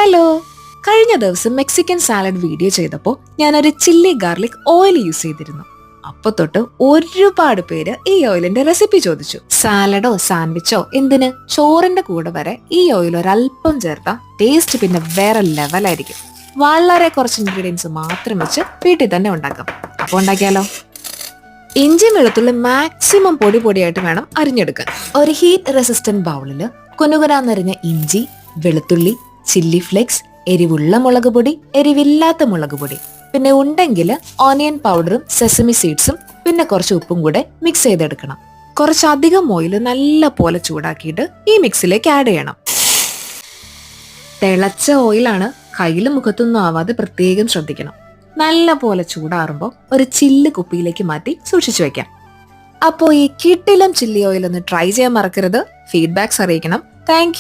Hello. കഴിഞ്ഞ ദിവസം Mexican salad video ചെയ്തപ്പോൾ ഞാനൊരു ചില്ലി ഗാർലിക് ഓയിൽ യൂസ് ചെയ്തിരുന്നു. അപ്പൊ തൊട്ട് ഒരുപാട് പേര് ഈ ഓയിലിന്റെ റെസിപ്പി ചോദിച്ചു. സാലഡോ സാൻഡ്വിച്ചോ എന്തിന്, ചോറിന്റെ കൂടെ വരെ ഈ ഓയിൽ ഒരല്പം ചേർത്താ ടേസ്റ്റ് പിന്നെ വേറെ ലെവലായിരിക്കും. വളരെ കുറച്ച് ഇൻഗ്രീഡിയൻസ് മാത്രം വെച്ച് വീട്ടിൽ തന്നെ ഉണ്ടാക്കാം. അപ്പൊ ഉണ്ടാക്കിയാലോ? ഇഞ്ചി വെളുത്തുള്ളി മാക്സിമം പൊടി പൊടിയായിട്ട് വേണം അരിഞ്ഞെടുക്കാൻ. ഒരു ഹീറ്റ് റെസിസ്റ്റന്റ് ബൗളില് കുനുകുനാന്നരിഞ്ഞ ഇഞ്ചി, വെളുത്തുള്ളി, ചില്ലി ഫ്ലേക്സ്, എരിവുള്ള മുളക് പൊടി, എരിവില്ലാത്ത മുളക് പൊടി, പിന്നെ ഉണ്ടെങ്കിൽ ഓനിയൻ പൗഡറും സെസമി സീഡ്സും, പിന്നെ കുറച്ച് ഉപ്പും കൂടെ മിക്സ് ചെയ്തെടുക്കണം. കുറച്ചധികം ഓയിൽ നല്ല പോലെ ചൂടാക്കിയിട്ട് ഈ മിക്സിലേക്ക് ആഡ് ചെയ്യണം. തിളച്ച ഓയിലാണ്, കയ്യിലും മുഖത്തൊന്നും ആവാതെ പ്രത്യേകം ശ്രദ്ധിക്കണം. നല്ല പോലെ ചൂടാറുമ്പോൾ ഒരു ചില്ല് കുപ്പിയിലേക്ക് മാറ്റി സൂക്ഷിച്ചു വെക്കാം. അപ്പോൾ ഈ കിട്ടിലം ചില്ലി ഓയിൽ ഒന്ന് ട്രൈ ചെയ്യാൻ മറക്കരുത്. ഫീഡ്ബാക്സ് അറിയിക്കണം. താങ്ക്